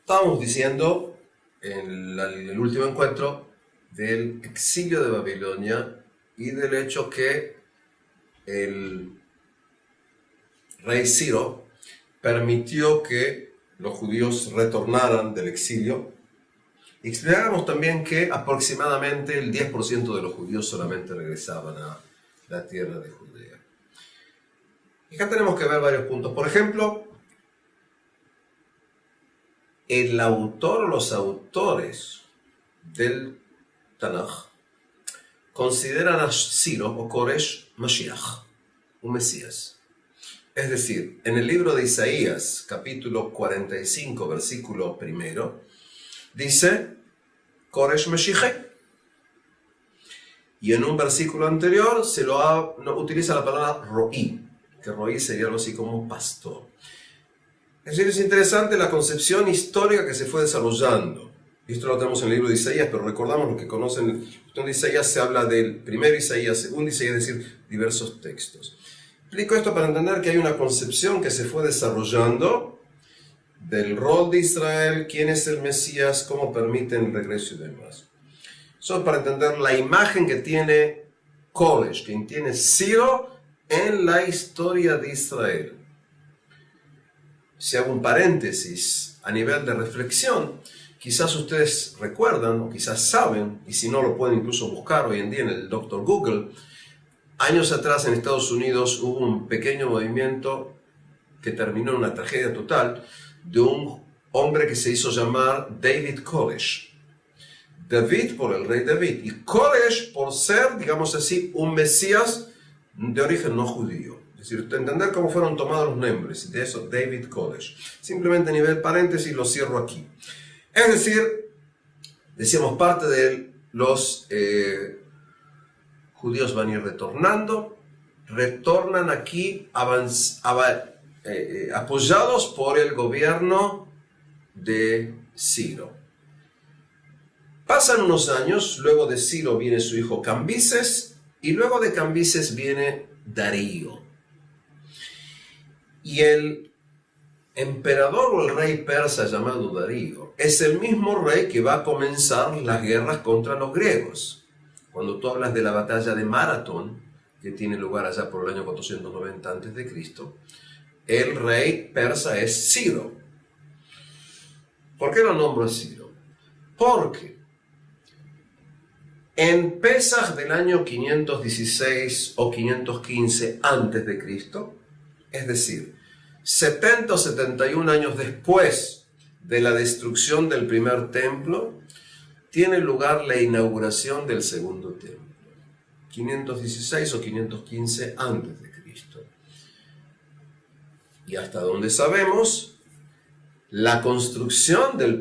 Estábamos diciendo en el último encuentro del exilio de Babilonia y del hecho que el rey Ciro permitió que los judíos retornaran del exilio. Y explicamos también que aproximadamente el 10% de los judíos solamente regresaban a la tierra de Judea. Y acá tenemos que ver varios puntos. Por ejemplo, el autor o los autores del Tanaj consideran a Ciro o Koresh Mashiach, un Mesías. Es decir, en el libro de Isaías, capítulo 45, versículo 1, dice Koresh Mashiach. Y en un versículo anterior utiliza la palabra Roí, que Roí sería algo así como pastor. Es decir, es interesante la concepción histórica que se fue desarrollando. Esto lo tenemos en el libro de Isaías, pero recordamos, los que conocen el libro de Isaías, se habla del primer Isaías, segundo Isaías, es decir, diversos textos. Explico esto para entender que hay una concepción que se fue desarrollando del rol de Israel, quién es el Mesías, cómo permiten el regreso y demás. Eso para entender la imagen que tiene Koresh, que tiene Ciro en la historia de Israel. Si hago un paréntesis a nivel de reflexión, quizás ustedes recuerdan o quizás saben, y si no lo pueden incluso buscar hoy en día en el Dr. Google, años atrás en Estados Unidos hubo un pequeño movimiento que terminó en una tragedia total de un hombre que se hizo llamar David Koresh. David por el rey David y Koresh por ser, digamos así, un Mesías de origen no judío. Es decir, entender cómo fueron tomados los nombres de eso, David Koresh. Simplemente a nivel paréntesis lo cierro aquí. Es decir, decíamos, parte de los judíos van a ir retornan aquí apoyados por el gobierno de Ciro. Pasan unos años, luego de Ciro viene su hijo Cambises, y luego de Cambises viene Darío. Y el emperador o el rey persa llamado Darío es el mismo rey que va a comenzar las guerras contra los griegos. Cuando tú hablas de la batalla de Maratón, que tiene lugar allá por el año 490 a.C., el rey persa es Ciro. ¿Por qué lo nombro a Ciro? Porque en Pesaj del año 516 o 515 a.C., es decir, 70 o 71 años después de la destrucción del primer templo, tiene lugar la inauguración del segundo templo. 516 o 515 a.C. Y hasta donde sabemos, la construcción del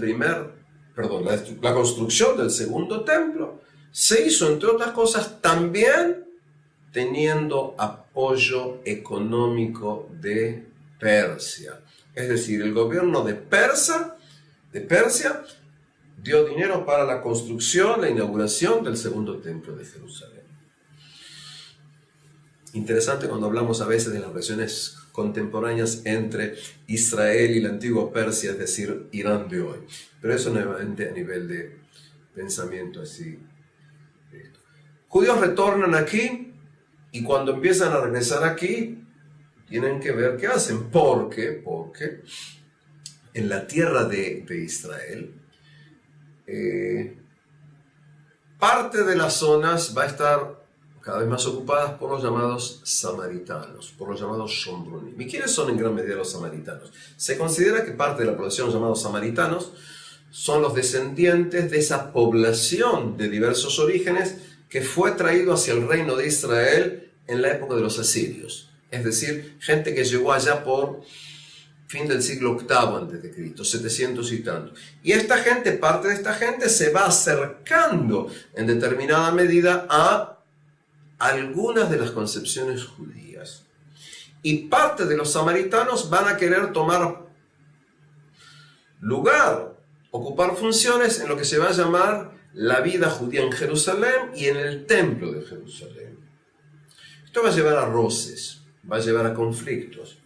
segundo templo se hizo, entre otras cosas, también teniendo apoyo económico de Persia. Es decir, el gobierno de Persia dio dinero para la construcción, la inauguración del segundo templo de Jerusalén. Interesante cuando hablamos a veces de las relaciones contemporáneas entre Israel y la antigua Persia, es decir, Irán de hoy. Pero eso nuevamente a nivel de pensamiento así. Judíos retornan aquí y cuando empiezan a regresar aquí, tienen que ver qué hacen. Porque en la tierra de Israel, parte de las zonas va a estar cada vez más ocupadas por los llamados samaritanos, por los llamados Shomronim. ¿Y quiénes son en gran medida los samaritanos? Se considera que parte de la población llamados samaritanos son los descendientes de esa población de diversos orígenes que fue traído hacia el reino de Israel en la época de los asirios. Es decir, gente que llegó allá por fin del siglo VIII a.C., 700 y tanto. Y esta gente, parte de esta gente, se va acercando en determinada medida a algunas de las concepciones judías. Y parte de los samaritanos van a querer tomar lugar, ocupar funciones en lo que se va a llamar la vida judía en Jerusalén y en el templo de Jerusalén. Esto va a llevar a roces, va a llevar a conflictos,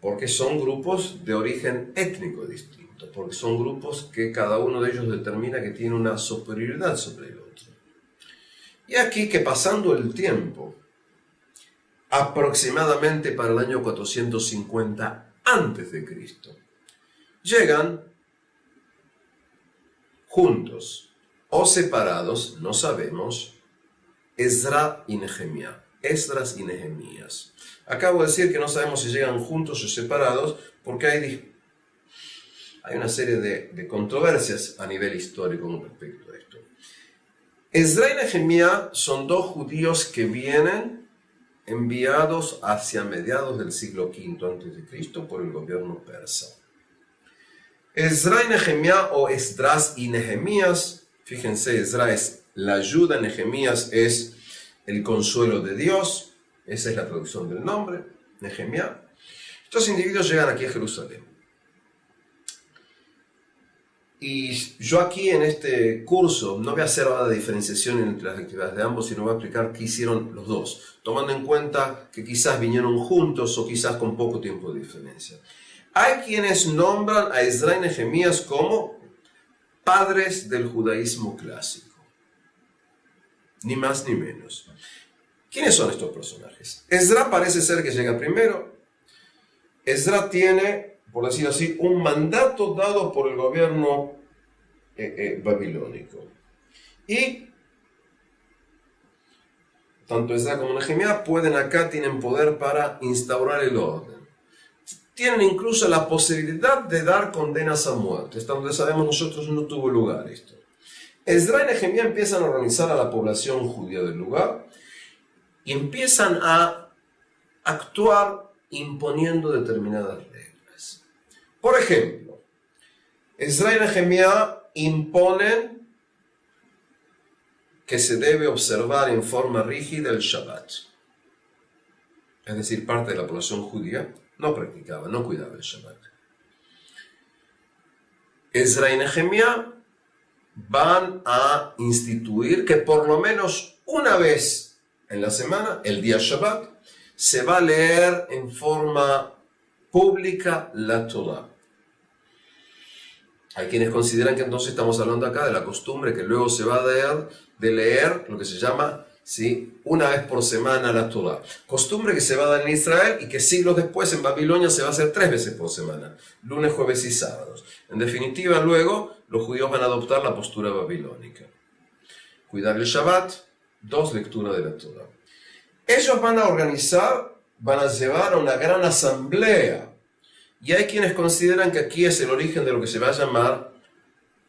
porque son grupos de origen étnico distinto. punto, porque son grupos que cada uno de ellos determina que tiene una superioridad sobre el otro. Y aquí que pasando el tiempo, aproximadamente para el año 450 a.C., llegan juntos o separados, no sabemos, Esdras y Nehemías. Acabo de decir que no sabemos si llegan juntos o separados porque hay una serie de controversias a nivel histórico con respecto a esto. Esdras y Nehemías son dos judíos que vienen enviados hacia mediados del siglo V a.C. por el gobierno persa. Esdras y Nehemías o Esdras y Nehemías, fíjense, Esdras es la ayuda, Nehemías es el consuelo de Dios, esa es la traducción del nombre, Nehemías. Estos individuos llegan aquí a Jerusalén. Y yo aquí en este curso no voy a hacer ahora la diferenciación entre las actividades de ambos, sino voy a explicar qué hicieron los dos, tomando en cuenta que quizás vinieron juntos o quizás con poco tiempo de diferencia. Hay quienes nombran a Esdras y Nehemías como padres del judaísmo clásico, ni más ni menos. ¿Quiénes son estos personajes? Esdras parece ser que llega primero. Esdras tiene, por decirlo así, un mandato dado por el gobierno babilónico. Y tanto Esdras como Nehemías tienen poder para instaurar el orden. Tienen incluso la posibilidad de dar condenas a muerte. Hasta donde sabemos nosotros no tuvo lugar esto. Esdras y Nehemías empiezan a organizar a la población judía del lugar y empiezan a actuar imponiendo determinadas reglas. Por ejemplo, Esdras y Nehemías imponen que se debe observar en forma rígida el Shabbat. Es decir, parte de la población judía no practicaba, no cuidaba el Shabbat. Esdras y Nehemías van a instituir que por lo menos una vez en la semana, el día Shabbat, se va a leer en forma pública la Torah. Hay quienes consideran que entonces estamos hablando acá de la costumbre que luego se va a dar de leer lo que se llama, ¿sí?, una vez por semana la Torah. Costumbre que se va a dar en Israel y que siglos después en Babilonia se va a hacer 3 veces por semana, lunes, jueves y sábados. En definitiva, luego los judíos van a adoptar la postura babilónica. Cuidar el Shabbat, 2 lecturas de la Torah. Ellos van a organizar, van a llevar a una gran asamblea. Y hay quienes consideran que aquí es el origen de lo que se va a llamar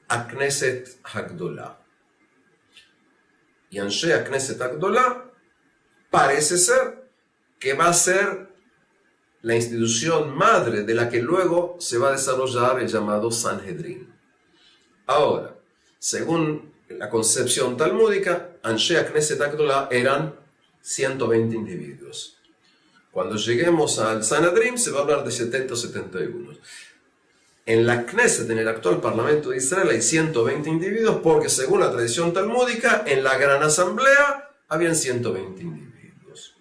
Knesset Hagdolah. Y Anshe Knesset Hagdolah parece ser que va a ser la institución madre de la que luego se va a desarrollar el llamado Sanhedrin. Ahora, según la concepción talmúdica, Anshe Knesset Hagdolah eran 120 individuos. Cuando lleguemos al Sanhedrin se va a hablar de 70 o 71. En la Knesset, en el actual Parlamento de Israel, hay 120 individuos porque según la tradición talmúdica, en la Gran Asamblea habían 120 individuos.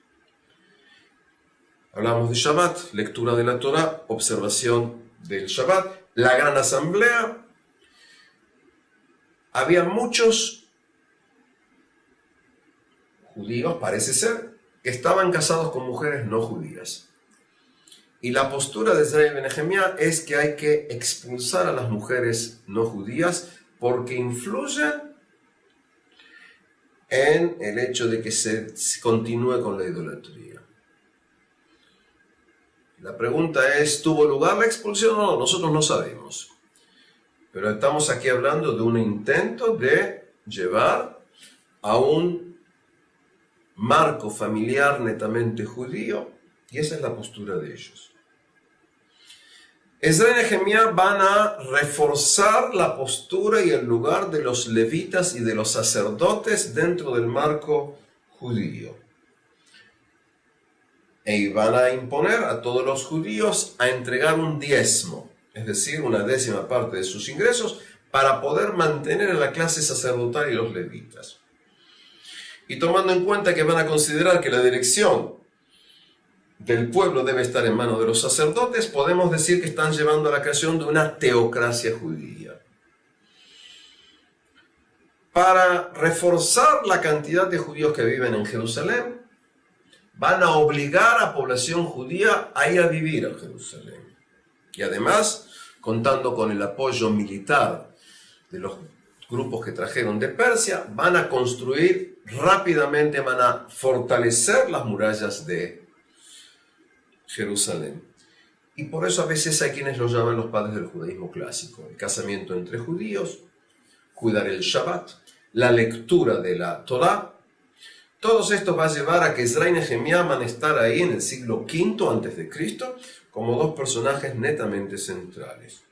Hablamos de Shabbat, lectura de la Torah, observación del Shabbat. La Gran Asamblea, había muchos judíos, parece ser, que estaban casados con mujeres no judías. Y la postura de Esdras y Nehemías es que hay que expulsar a las mujeres no judías porque influyen en el hecho de que se continúe con la idolatría. La pregunta es, ¿tuvo lugar la expulsión o no? Nosotros no sabemos. Pero estamos aquí hablando de un intento de llevar a un marco familiar netamente judío, y esa es la postura de ellos. Esdras y Nehemías van a reforzar la postura y el lugar de los levitas y de los sacerdotes dentro del marco judío. Y van a imponer a todos los judíos a entregar un diezmo, es decir, una 10ª parte de sus ingresos, para poder mantener a la clase sacerdotal y los levitas. Y tomando en cuenta que van a considerar que la dirección del pueblo debe estar en manos de los sacerdotes, podemos decir que están llevando a la creación de una teocracia judía. Para reforzar la cantidad de judíos que viven en Jerusalén, van a obligar a población judía a ir a vivir a Jerusalén. Y además, contando con el apoyo militar de los grupos que trajeron de Persia, van a construir rápidamente, van a fortalecer las murallas de Jerusalén. Y por eso a veces hay quienes lo llaman los padres del judaísmo clásico. El casamiento entre judíos, cuidar el Shabbat, la lectura de la Torá. Todo esto va a llevar a que Ezra y Nehemías van a estar ahí en el siglo V a.C. como dos personajes netamente centrales.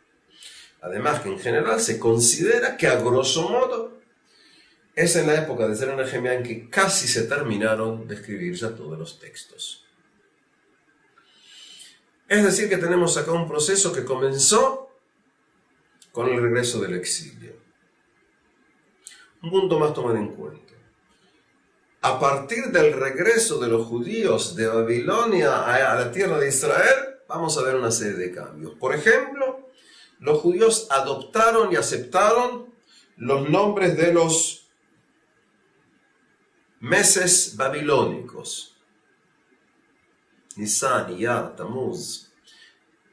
Además que en general se considera que a grosso modo es en la época de Ezra y Nehemías en que casi se terminaron de escribir ya todos los textos. Es decir que tenemos acá un proceso que comenzó con el regreso del exilio. Un punto más a tomar en cuenta. A partir del regreso de los judíos de Babilonia a la tierra de Israel, vamos a ver una serie de cambios. Por ejemplo, los judíos adoptaron y aceptaron los nombres de los meses babilónicos. Nisan, Iyar, Tamuz,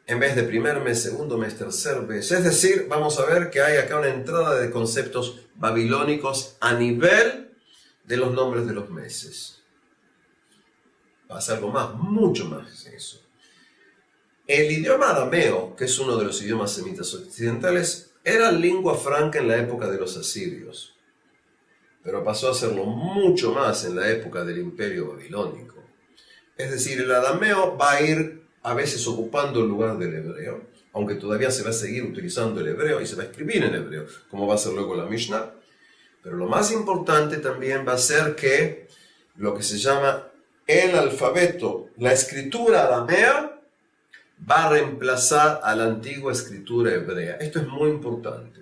en vez de primer mes, segundo mes, tercer mes. Es decir, vamos a ver que hay acá una entrada de conceptos babilónicos a nivel de los nombres de los meses. Pasa algo más, mucho más que eso. El idioma arameo, que es uno de los idiomas semitas occidentales, era lengua franca en la época de los asirios, pero pasó a serlo mucho más en la época del imperio babilónico. Es decir, el arameo va a ir a veces ocupando el lugar del hebreo, aunque todavía se va a seguir utilizando el hebreo y se va a escribir en hebreo, como va a ser luego la Mishnah. Pero lo más importante también va a ser que lo que se llama el alfabeto, la escritura aramea, va a reemplazar a la antigua escritura hebrea. Esto es muy importante.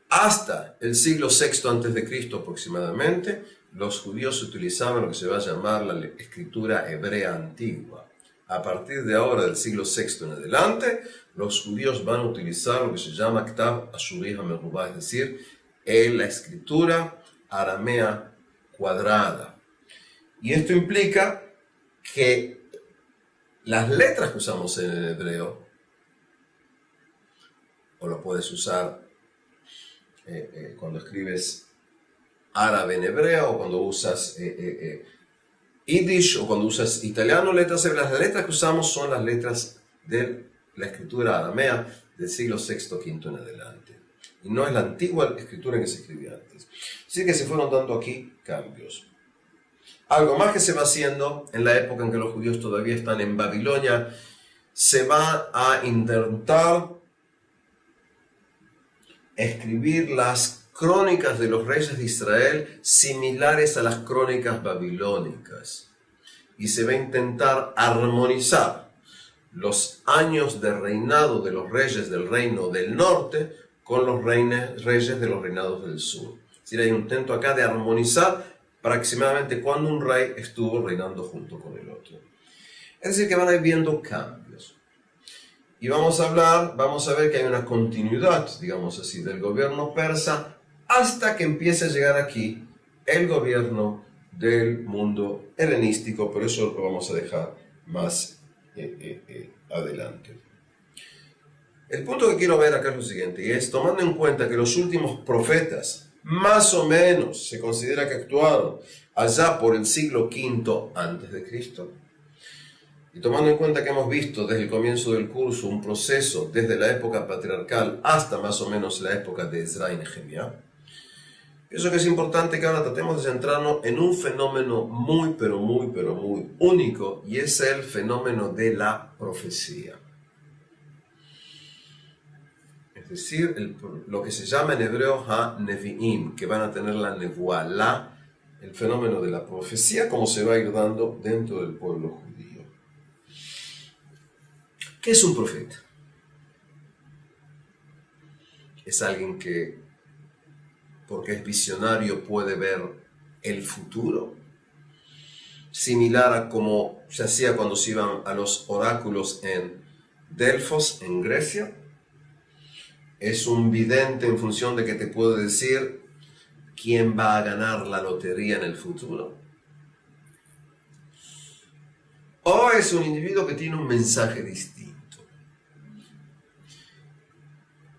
Hasta el siglo VI a.C. aproximadamente, los judíos utilizaban lo que se va a llamar la escritura hebrea antigua. A partir de ahora, del siglo VI en adelante, los judíos van a utilizar lo que se llama Ktav Ashuri HaMerubah, es decir, la escritura aramea cuadrada. Y esto implica que las letras que usamos en el hebreo, o lo puedes usar cuando escribes árabe en hebreo, o cuando usas yiddish, o cuando usas italiano, las letras que usamos son las letras de la escritura aramea del siglo VI, V en adelante. Y no es la antigua escritura que se escribía antes. Así que se fueron dando aquí cambios. Algo más que se va haciendo en la época en que los judíos todavía están en Babilonia, se va a intentar escribir las crónicas de los reyes de Israel similares a las crónicas babilónicas. Y se va a intentar armonizar los años de reinado de los reyes del reino del norte con los reyes de los reinados del sur. Es decir, hay un intento acá de armonizar aproximadamente cuando un rey estuvo reinando junto con el otro. Es decir, que van a ir viendo cambios. Y vamos a ver que hay una continuidad, digamos así, del gobierno persa hasta que empiece a llegar aquí el gobierno del mundo helenístico, pero eso lo vamos a dejar más adelante. El punto que quiero ver acá es lo siguiente, y es tomando en cuenta que los últimos profetas, más o menos, se considera que actuaron allá por el siglo V a.C., y tomando en cuenta que hemos visto desde el comienzo del curso un proceso desde la época patriarcal hasta más o menos la época de Ezra y Nehemías, pienso que es importante que ahora tratemos de centrarnos en un fenómeno muy único, y es el fenómeno de la profecía. Es decir, lo que se llama en hebreo ha-nevi'im, que van a tener la nevuá, el fenómeno de la profecía, como se va a ir dando dentro del pueblo judío. ¿Qué es un profeta? Es alguien que, porque es visionario, puede ver el futuro. similar a como se hacía cuando se iban a los oráculos en Delfos, en Grecia. Es un vidente en función de que te puede decir quién va a ganar la lotería en el futuro. O es un individuo que tiene un mensaje distinto.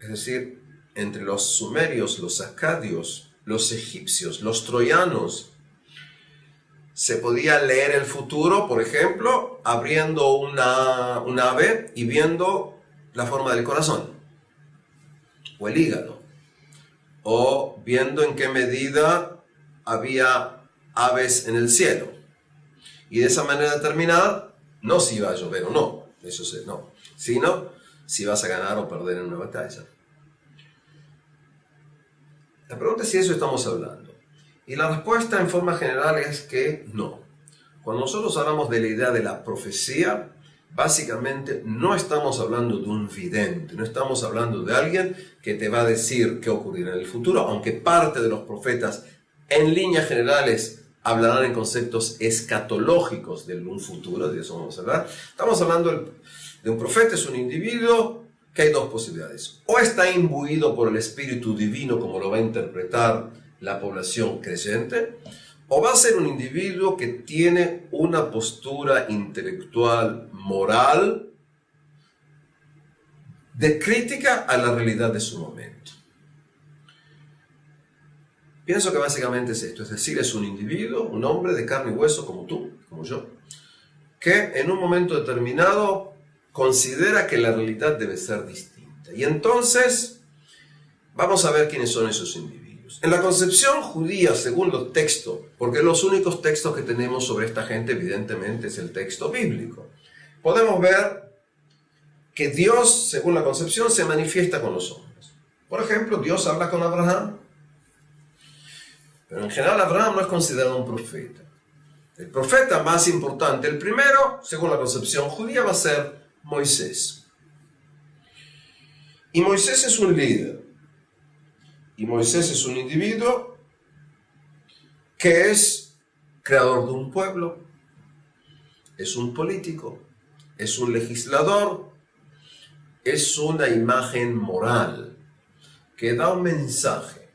Es decir, entre los sumerios, los acadios, los egipcios, los troyanos, se podía leer el futuro, por ejemplo, abriendo un ave y viendo la forma del corazón, o el hígado, o viendo en qué medida había aves en el cielo. Y de esa manera determinada, no si iba a llover o no, eso sí, no, sino si vas a ganar o perder en una batalla. La pregunta es si eso estamos hablando. Y la respuesta en forma general es que no. Cuando nosotros hablamos de la idea de la profecía, básicamente no estamos hablando de un vidente, no estamos hablando de alguien que te va a decir qué ocurrirá en el futuro, aunque parte de los profetas en líneas generales hablarán en conceptos escatológicos de un futuro, de eso vamos a hablar. Estamos hablando de un profeta, es un individuo que hay dos posibilidades. O está imbuido por el Espíritu Divino, como lo va a interpretar la población creyente, o va a ser un individuo que tiene una postura intelectual, moral, de crítica a la realidad de su momento. Pienso que básicamente es esto, es decir, es un individuo, un hombre de carne y hueso como tú, como yo, que en un momento determinado considera que la realidad debe ser distinta. Y entonces vamos a ver quiénes son esos individuos. En la concepción judía, según los textos, porque los únicos textos que tenemos sobre esta gente, evidentemente, es el texto bíblico, podemos ver que Dios, según la concepción, se manifiesta con los hombres. Por ejemplo, Dios habla con Abraham, pero en general Abraham no es considerado un profeta. El profeta más importante, el primero, según la concepción judía, va a ser Moisés. Y Moisés es un líder. Y Moisés es un individuo que es creador de un pueblo, es un político, es un legislador, es una imagen moral que da un mensaje,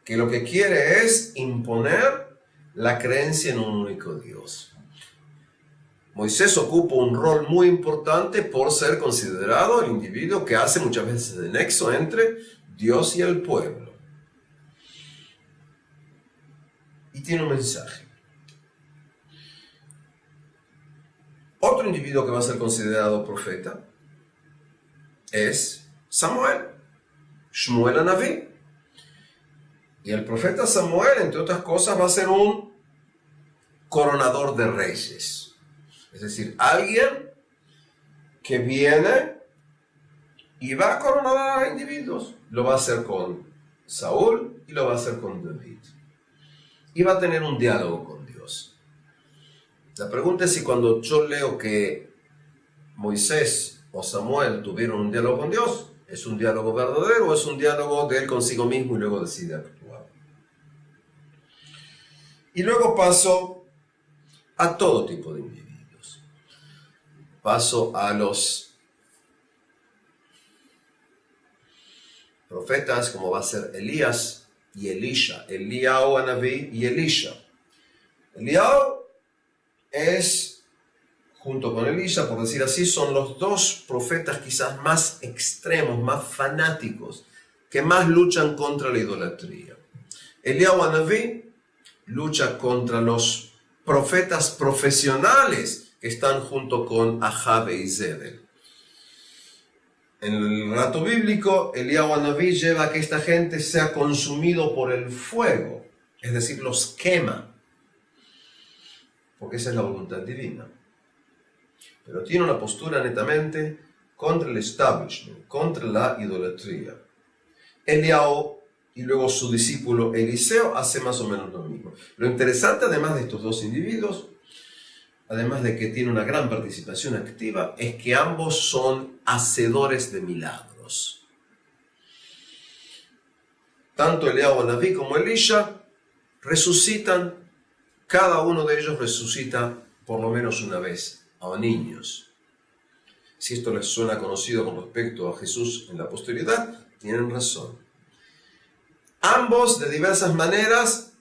que lo que quiere es imponer la creencia en un único Dios. Moisés ocupa un rol muy importante por ser considerado el individuo que hace muchas veces el nexo entre Dios y el pueblo. Y tiene un mensaje. Otro individuo que va a ser considerado profeta es Samuel, Shmuel Anaví. Y el profeta Samuel, entre otras cosas, va a ser un coronador de reyes. Es decir, alguien que viene y va a coronar a individuos. Lo va a hacer con Saúl y lo va a hacer con David. Y va a tener un diálogo con Dios. La pregunta es si cuando yo leo que Moisés o Samuel tuvieron un diálogo con Dios, ¿es un diálogo verdadero o es un diálogo de él consigo mismo y luego decide actuar? Y luego paso a todo tipo de individuos. Paso a los profetas, como va a ser Elías y Elisha, Eliyahu Anaví y Elisha. Eliyahu es, junto con Elisha, por decir así, son los dos profetas quizás más extremos, más fanáticos, que más luchan contra la idolatría. Eliyahu Anaví lucha contra los profetas profesionales que están junto con Ahab y Zebel. En el relato bíblico, Eliyahu Anaví lleva a que esta gente sea consumido por el fuego, es decir, los quema, porque esa es la voluntad divina. Pero tiene una postura netamente contra el establishment, contra la idolatría. Eliyahu y luego su discípulo Eliseo hace más o menos lo mismo. Lo interesante, además de estos dos individuos, además de que tiene una gran participación activa, es que ambos son hacedores de milagros. Tanto Eliyahu Anaví como Elisha resucitan cada uno de ellos resucita por lo menos una vez a niños. Si esto les suena conocido con respecto a Jesús en la posteridad, tienen razón. Ambos, de diversas maneras,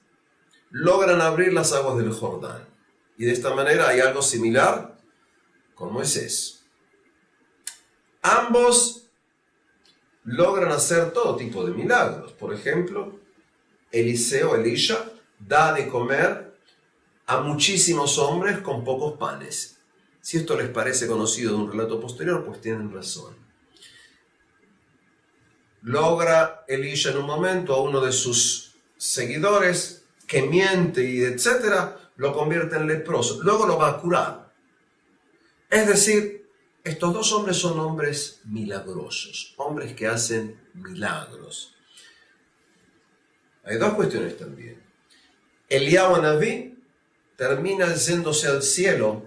logran abrir las aguas del Jordán. Y de esta manera hay algo similar con Moisés. Ambos logran hacer todo tipo de milagros. Por ejemplo, Elisha, da de comer a muchísimos hombres con pocos panes. Si esto les parece conocido de un relato posterior, pues tienen razón. Logra Elisha en un momento a uno de sus seguidores que miente y etcétera, lo convierte en leproso. Luego lo va a curar. Es decir, estos dos hombres son hombres milagrosos, hombres que hacen milagros. Hay dos cuestiones también. Eliyahu Anabí termina yéndose al cielo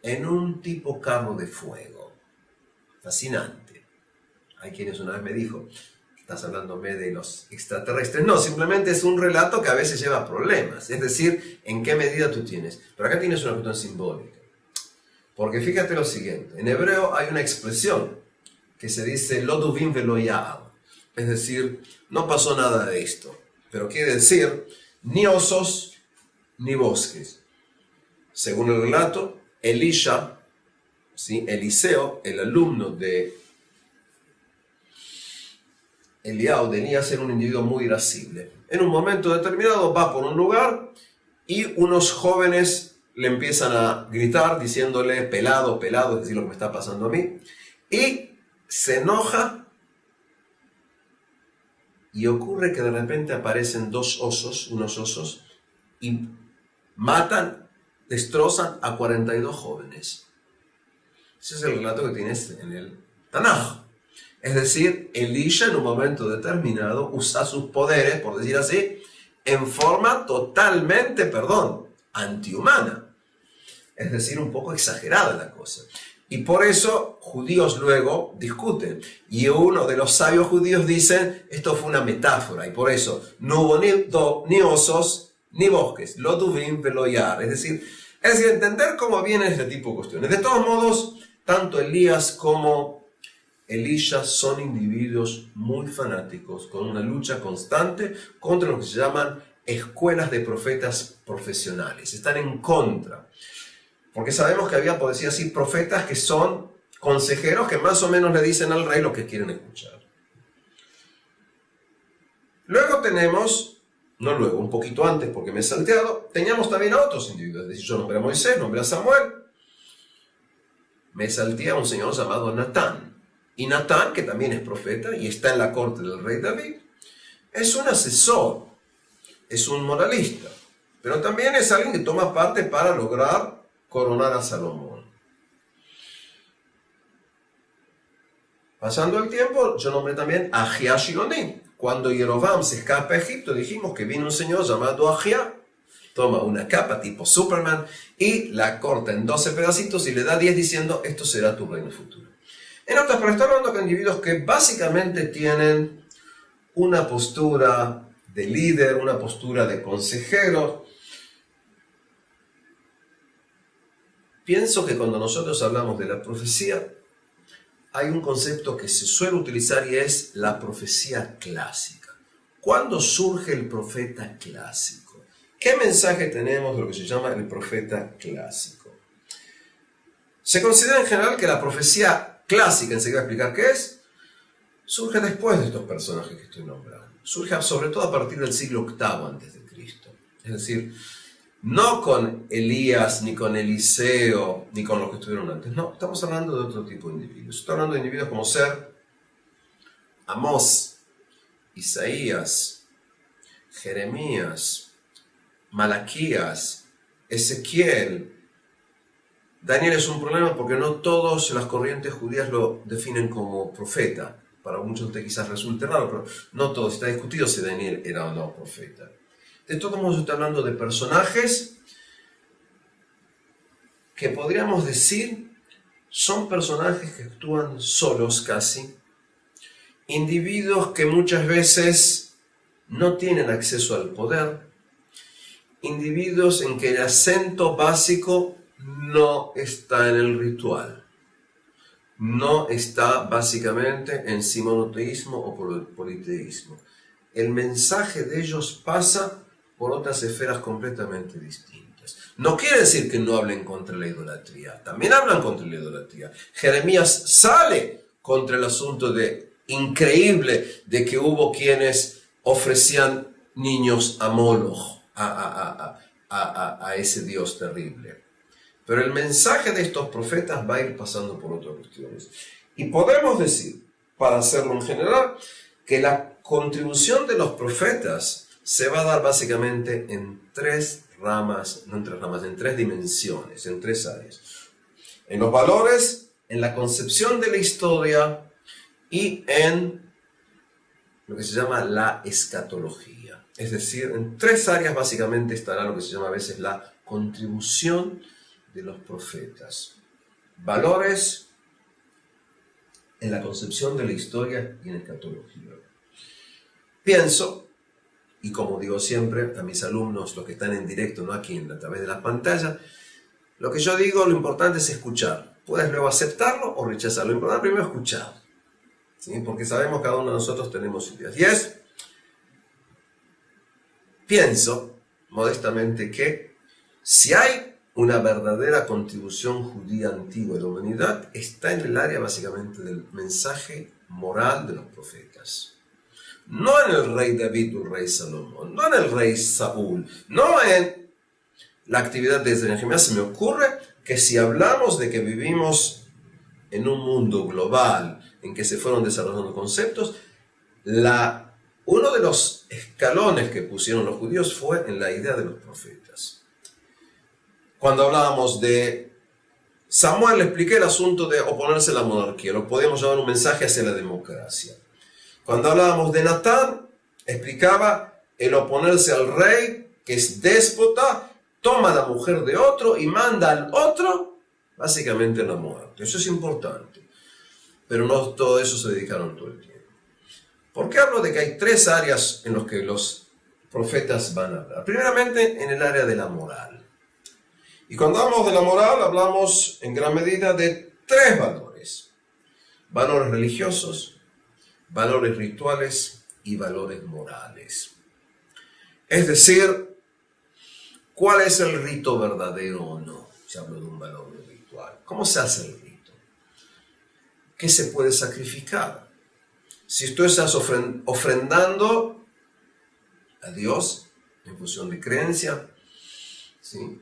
en un tipo carro de fuego. Fascinante. Hay quienes una vez me dijo, estás hablándome de los extraterrestres. No, simplemente es un relato que a veces lleva problemas. Es decir, en qué medida tú tienes. Pero acá tienes una cuestión simbólica. Porque fíjate lo siguiente. En hebreo hay una expresión que se dice lo duvim velo ya'ar. Es decir, no pasó nada de esto. Pero quiere decir, ni osos ni bosques. Según el relato, Elisha, ¿sí? Eliseo, el alumno de Eliyahu, venía a ser un individuo muy irascible. En un momento determinado va por un lugar y unos jóvenes le empiezan a gritar diciéndole pelado, pelado, es decir, lo que me está pasando a mí. Y se enoja y ocurre que de repente aparecen unos osos, y matan, destrozan a 42 jóvenes. Ese es el relato que tienes en el Tanaj. Es decir, Elisha en un momento determinado usa sus poderes, por decir así, en forma totalmente, antihumana. Es decir, un poco exagerada la cosa. Y por eso judíos luego discuten. Y uno de los sabios judíos dice, esto fue una metáfora. Y por eso no hubo ni osos ni bosques. Lo duvim velo ya'ar. Es decir, entender cómo viene este tipo de cuestiones. De todos modos, tanto Elías como Elisha son individuos muy fanáticos, con una lucha constante contra lo que se llaman escuelas de profetas profesionales. Están en contra. Porque sabemos que había, por decir así, profetas que son consejeros que más o menos le dicen al rey lo que quieren escuchar. Luego tenemos, un poquito antes porque me he salteado, teníamos también a otros individuos. Es decir, yo nombré a Moisés, nombré a Samuel. Me salteé a un señor llamado Natán. Y Natán, que también es profeta y está en la corte del rey David, es un asesor, es un moralista. Pero también es alguien que toma parte para lograr coronar a Salomón. Pasando el tiempo, yo nombré también a Ahía Shiloni. Cuando Jeroboam se escapa a Egipto, dijimos que vino un señor llamado Ahía, toma una capa tipo Superman y la corta en 12 pedacitos y le da 10 diciendo, esto será tu reino futuro. En otras palabras, estoy hablando con individuos que básicamente tienen una postura de líder, una postura de consejero. Pienso que cuando nosotros hablamos de la profecía, hay un concepto que se suele utilizar y es la profecía clásica. ¿Cuándo surge el profeta clásico? ¿Qué mensaje tenemos de lo que se llama el profeta clásico? Se considera en general que la profecía clásica, enseguida voy a explicar qué es, surge después de estos personajes que estoy nombrando. Surge sobre todo a partir del siglo VIII a.C. Es decir, no con Elías, ni con Eliseo, ni con los que estuvieron antes. No, estamos hablando de otro tipo de individuos. Estamos hablando de individuos como ser Amós, Isaías, Jeremías, Malaquías, Ezequiel. Daniel es un problema porque no todas las corrientes judías lo definen como profeta. Para muchos de ustedes quizás resulte raro, pero no todos. Está discutido si Daniel era o no profeta. De todos modos, estoy hablando de personajes que podríamos decir son personajes que actúan solos casi, individuos que muchas veces no tienen acceso al poder individuos en que el acento básico no está en el ritual. No está básicamente en sí monoteísmo o politeísmo. El mensaje de ellos pasa por otras esferas completamente distintas. No quiere decir que no hablen contra la idolatría. También hablan contra la idolatría. Jeremías sale contra el asunto increíble de que hubo quienes ofrecían niños a Moloch, a ese Dios terrible. Pero el mensaje de estos profetas va a ir pasando por otras cuestiones. Y podemos decir, para hacerlo en general, que la contribución de los profetas se va a dar básicamente en tres ramas, no en tres ramas, en tres dimensiones, en tres áreas. En los valores, en la concepción de la historia y en lo que se llama la escatología. Es decir, en tres áreas básicamente estará lo que se llama a veces la contribución de los profetas. Valores, en la concepción de la historia y en escatología. Pienso, y como digo siempre a mis alumnos, los que están en directo, no aquí a través de la pantalla, lo que yo digo, lo importante es escuchar. Puedes luego aceptarlo o rechazarlo. Lo importante primero es escuchar, ¿sí? Porque sabemos que cada uno de nosotros tenemos ideas. Y pienso modestamente que si hay una verdadera contribución judía antigua de la humanidad, está en el área básicamente del mensaje moral de los profetas. No en el rey David o el rey Salomón, no en el rey Saúl, no en la actividad de Jeremías. Se me ocurre que si hablamos de que vivimos en un mundo global en que se fueron desarrollando conceptos, uno de los escalones que pusieron los judíos fue en la idea de los profetas. Cuando hablábamos de Samuel, le expliqué el asunto de oponerse a la monarquía, lo podíamos llamar un mensaje hacia la democracia. Cuando hablábamos de Natán, explicaba el oponerse al rey, que es déspota, toma la mujer de otro y manda al otro, básicamente a la muerte. Eso es importante, pero no todo eso se dedicaron todo el tiempo. ¿Por qué hablo de que hay tres áreas en las que los profetas van a hablar? Primeramente, en el área de la moral. Y cuando hablamos de la moral, hablamos en gran medida de tres valores. Valores religiosos, valores rituales y valores morales. Es decir, ¿cuál es el rito verdadero o no? Si hablo de un valor ritual. ¿Cómo se hace el rito? ¿Qué se puede sacrificar? Si tú estás ofrendando a Dios en función de creencia, ¿sí?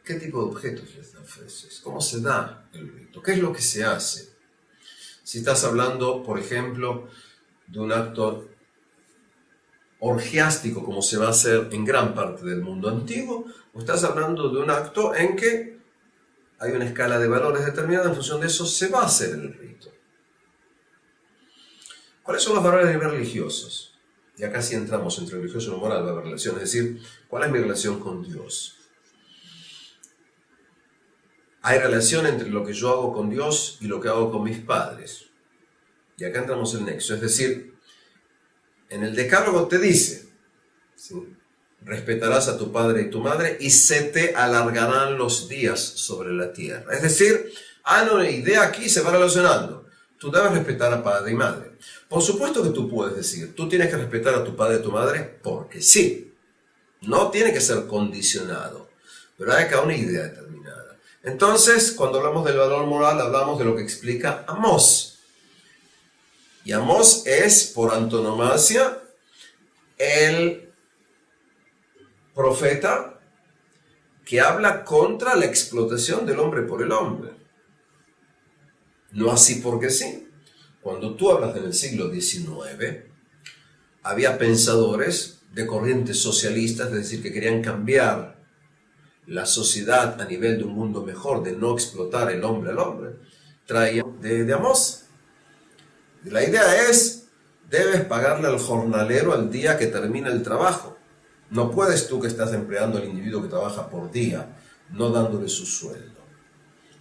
¿Qué tipo de objetos les ofreces? ¿Cómo se da el rito? ¿Qué es lo que se hace? Si estás hablando, por ejemplo, de un acto orgiástico, como se va a hacer en gran parte del mundo antiguo, o estás hablando de un acto en que hay una escala de valores determinada, en función de eso se va a hacer el rito. ¿Cuáles son los valores a nivel religiosos? Y acá sí entramos entre religioso y lo moral, va a haber relación, es decir, ¿cuál es mi relación con Dios? Hay relación entre lo que yo hago con Dios y lo que hago con mis padres. Y acá entramos en el nexo. Es decir, en el Decálogo te dice, ¿sí? Respetarás a tu padre y tu madre y se te alargarán los días sobre la tierra. Es decir, una idea aquí se va relacionando. Tú debes respetar a padre y madre. Por supuesto que tú puedes decir, tú tienes que respetar a tu padre y tu madre porque sí. No tiene que ser condicionado, pero hay acá una idea determinada. Entonces, cuando hablamos del valor moral, hablamos de lo que explica Amós. Y Amós es, por antonomasia, el profeta que habla contra la explotación del hombre por el hombre. No así porque sí. Cuando tú hablas en el siglo XIX, había pensadores de corrientes socialistas, es decir, que querían cambiar la sociedad a nivel de un mundo mejor, de no explotar el hombre al hombre, traían de Amós. La idea es, debes pagarle al jornalero al día que termina el trabajo. No puedes tú que estás empleando al individuo que trabaja por día, no dándole su sueldo.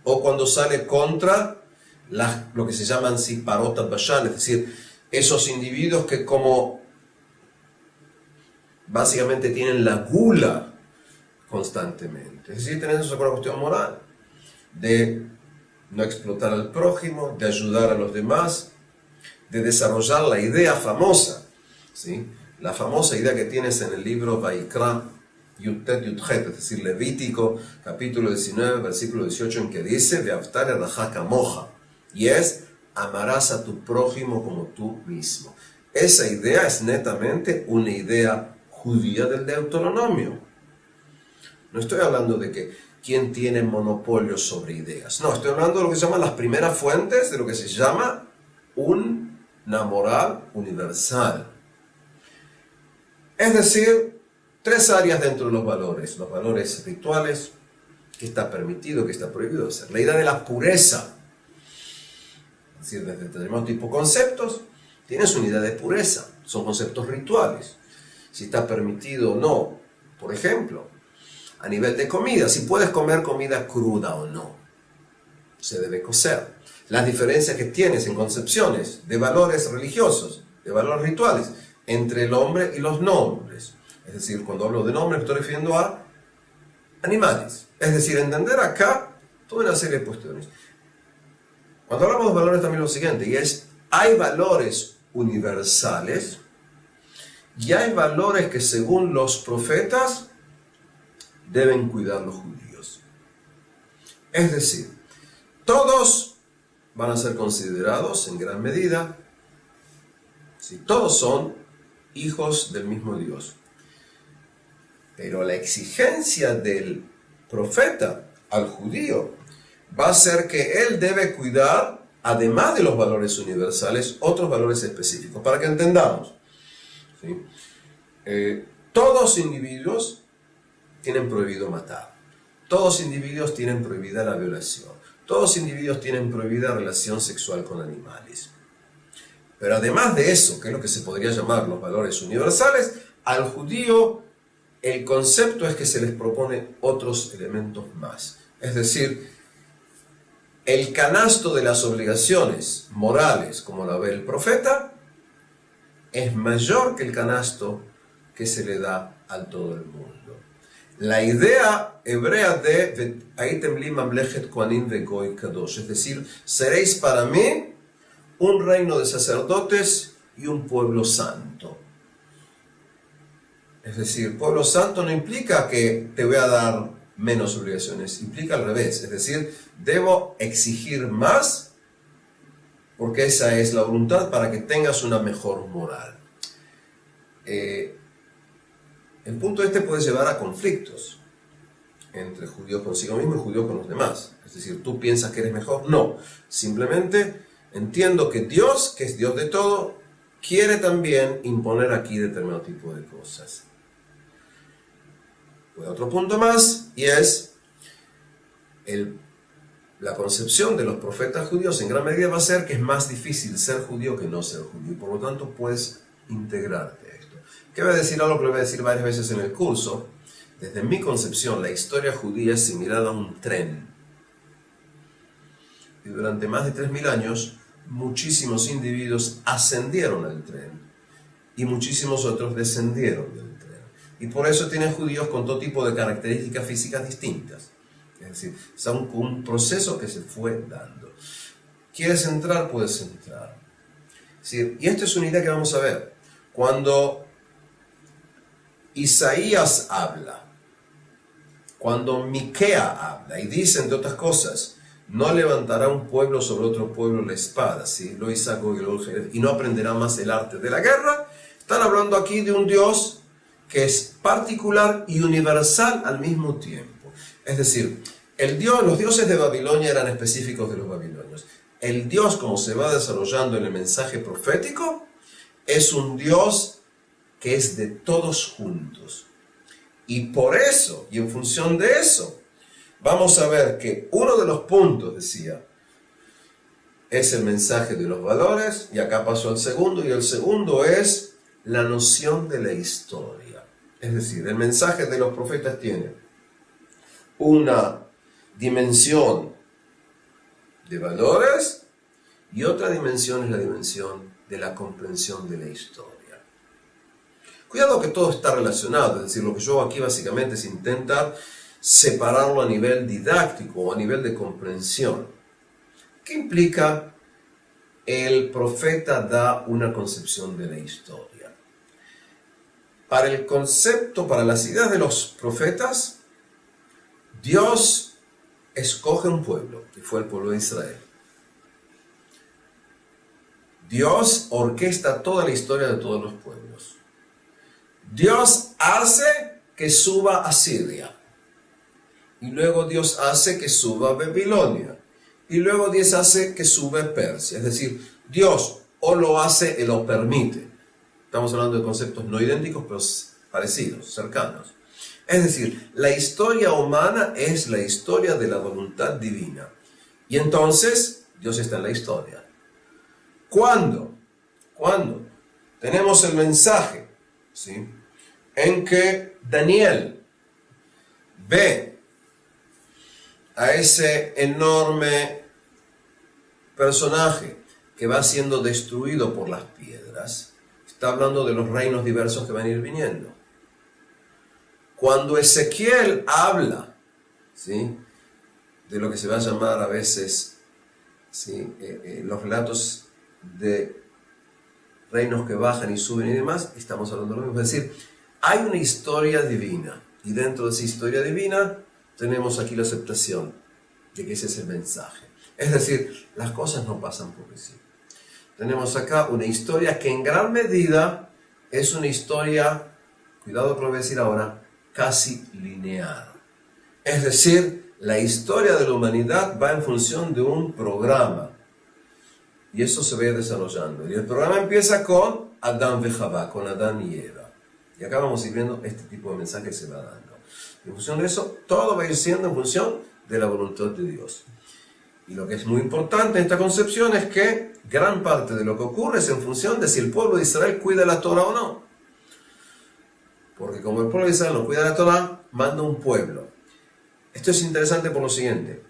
O cuando sale contra lo que se llaman siparot bashal, es decir, esos individuos que como básicamente tienen la gula constantemente. Es decir, tenemos una cuestión moral de no explotar al prójimo, de ayudar a los demás, de desarrollar la idea famosa, ¿sí? La famosa idea que tienes en el libro Vaikra, Yutet Yutjet, es decir, Levítico, capítulo 19, versículo 18, en que dice, Ve'aftare rajaka moja, y es, amarás a tu prójimo como tú mismo. Esa idea es netamente una idea judía del Deuteronomio. No estoy hablando de que quién tiene monopolio sobre ideas. No, estoy hablando de lo que se llaman las primeras fuentes de lo que se llama una moral universal. Es decir, tres áreas dentro de los valores rituales, que está permitido, que está prohibido hacer. La idea de la pureza, es decir, desde determinados tipos de conceptos, tienes una idea de pureza, son conceptos rituales. Si está permitido o no, por ejemplo, a nivel de comida, si puedes comer comida cruda o no, se debe cocer. Las diferencias que tienes en concepciones de valores religiosos, de valores rituales, entre el hombre y los no hombres. Es decir, cuando hablo de nombres me estoy refiriendo a animales. Es decir, entender acá toda una serie de cuestiones. Cuando hablamos de valores también lo siguiente, y es, hay valores universales y hay valores que según los profetas deben cuidar los judíos. Es decir, todos van a ser considerados en gran medida, si todos son hijos del mismo Dios. Pero la exigencia del profeta al judío va a ser que él debe cuidar, además de los valores universales, otros valores específicos, para que entendamos. ¿Sí? Todos individuos tienen prohibido matar. Todos individuos tienen prohibida la violación. Todos individuos tienen prohibida relación sexual con animales. Pero además de eso, que es lo que se podría llamar los valores universales, al judío el concepto es que se les propone otros elementos más. Es decir, el canasto de las obligaciones morales, como la ve el profeta, es mayor que el canasto que se le da a todo el mundo. La idea hebrea de Aitem li mamlechet kohanim vegoy kadosh, es decir, seréis para mí un reino de sacerdotes y un pueblo santo. Es decir, pueblo santo no implica que te voy a dar menos obligaciones, implica al revés, es decir, debo exigir más porque esa es la voluntad para que tengas una mejor moral. El punto este puede llevar a conflictos entre judíos consigo mismo y judíos con los demás. Es decir, ¿tú piensas que eres mejor? No. Simplemente entiendo que Dios, que es Dios de todo, quiere también imponer aquí determinado tipo de cosas. Otro punto más, y es la concepción de los profetas judíos en gran medida va a ser que es más difícil ser judío que no ser judío. Y por lo tanto puedes integrarte a esto. ¿Qué voy a decir? Algo que lo voy a decir varias veces en el curso. Desde mi concepción, la historia judía es similar a un tren. Y durante más de 3000 años, muchísimos individuos ascendieron al tren y muchísimos otros descendieron del tren. Y por eso tienen judíos con todo tipo de características físicas distintas. Es decir, es un proceso que se fue dando. ¿Quieres entrar? Puedes entrar. Es decir, y esta es una idea que vamos a ver. Cuando Isaías habla, cuando Miquea habla y dice, entre otras cosas, no levantará un pueblo sobre otro pueblo la espada, ¿sí? Y no aprenderá más el arte de la guerra, están hablando aquí de un Dios que es particular y universal al mismo tiempo. Es decir, los dioses de Babilonia eran específicos de los babilonios. El Dios, como se va desarrollando en el mensaje profético, es un Dios que es de todos juntos. Y por eso, y en función de eso, vamos a ver que uno de los puntos, decía, es el mensaje de los valores, y acá pasó al segundo, y el segundo es la noción de la historia. Es decir, el mensaje de los profetas tiene una dimensión de valores y otra dimensión es la dimensión de la comprensión de la historia. Cuidado que todo está relacionado, es decir, lo que yo hago aquí básicamente es intentar separarlo a nivel didáctico o a nivel de comprensión. ¿Qué implica el profeta da una concepción de la historia? Para el concepto, para las ideas de los profetas, Dios escoge un pueblo, que fue el pueblo de Israel. Dios orquesta toda la historia de todos los pueblos. Dios hace que suba a Siria. Y luego Dios hace que suba a Babilonia. Y luego Dios hace que suba a Persia. Es decir, Dios o lo hace o lo permite. Estamos hablando de conceptos no idénticos, pero parecidos, cercanos. Es decir, la historia humana es la historia de la voluntad divina. Y entonces, Dios está en la historia. ¿Cuándo? Tenemos el mensaje, ¿sí?, en que Daniel ve a ese enorme personaje que va siendo destruido por las piedras. Está hablando de los reinos diversos que van a ir viniendo. Cuando Ezequiel habla, ¿sí?, de lo que se va a llamar a veces, ¿sí?, los relatos de reinos que bajan y suben y demás, estamos hablando de lo mismo. Es decir, hay una historia divina, y dentro de esa historia divina tenemos aquí la aceptación de que ese es el mensaje. Es decir, las cosas no pasan porque sí. Tenemos acá una historia que en gran medida es una historia, cuidado con lo que voy a decir ahora, casi lineal. Es decir, la historia de la humanidad va en función de un programa. Y eso se va desarrollando. Y el programa empieza con Adán y Javá, con Adán y Eva. Y acá vamos a ir viendo este tipo de mensaje que se va dando. En función de eso, todo va a ir siendo en función de la voluntad de Dios. Y lo que es muy importante en esta concepción es que gran parte de lo que ocurre es en función de si el pueblo de Israel cuida la Torah o no. Porque como el pueblo de Israel no cuida la Torah, manda un pueblo. Esto es interesante por lo siguiente.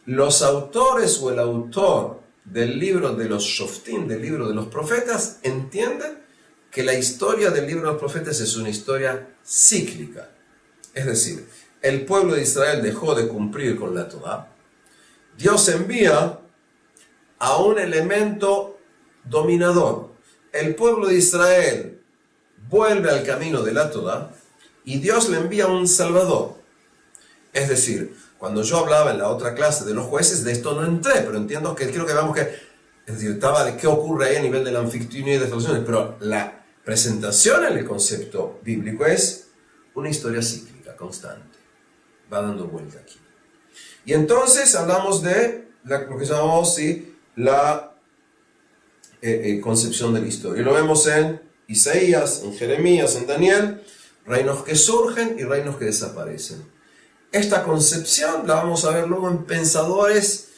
Los autores o el autor del libro de los Shoftim, del libro de los profetas, entienden que la historia del libro de los profetas es una historia cíclica. Es decir, el pueblo de Israel dejó de cumplir con la Torah. Dios envía a un elemento dominador. El pueblo de Israel vuelve al camino de la Torah y Dios le envía un Salvador. Es decir, cuando yo hablaba en la otra clase de los jueces, de esto no entré, pero entiendo que quiero que veamos que, es decir, estaba de qué ocurre ahí a nivel de la anfictionía y de las traducciones, pero la presentación en el concepto bíblico es una historia cíclica, constante. Va dando vuelta aquí. Y entonces hablamos de lo que llamamos, ¿sí?, la concepción de la historia. Y lo vemos en Isaías, en Jeremías, en Daniel, reinos que surgen y reinos que desaparecen. Esta concepción la vamos a ver luego en pensadores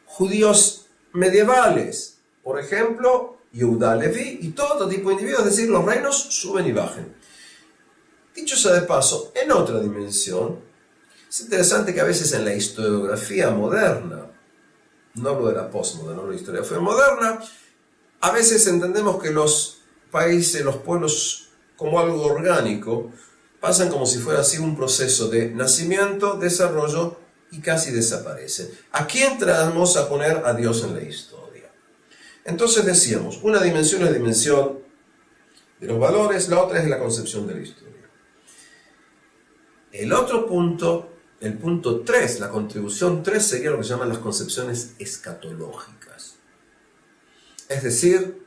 judíos medievales. Por ejemplo, Yehuda Leví y todo otro tipo de individuos, es decir, los reinos suben y bajan. Dicho sea de paso, en otra dimensión, es interesante que a veces en la historiografía moderna, no hablo de la postmoderna, hablo de la historiografía moderna, a veces entendemos que los países, los pueblos, como algo orgánico, pasan como si fuera así un proceso de nacimiento, desarrollo y casi desaparecen. Aquí entramos a poner a Dios en la historia. Entonces decíamos, una dimensión es la dimensión de los valores, la otra es la concepción de la historia. El otro punto, el punto 3, la contribución 3, sería lo que se llaman las concepciones escatológicas. Es decir,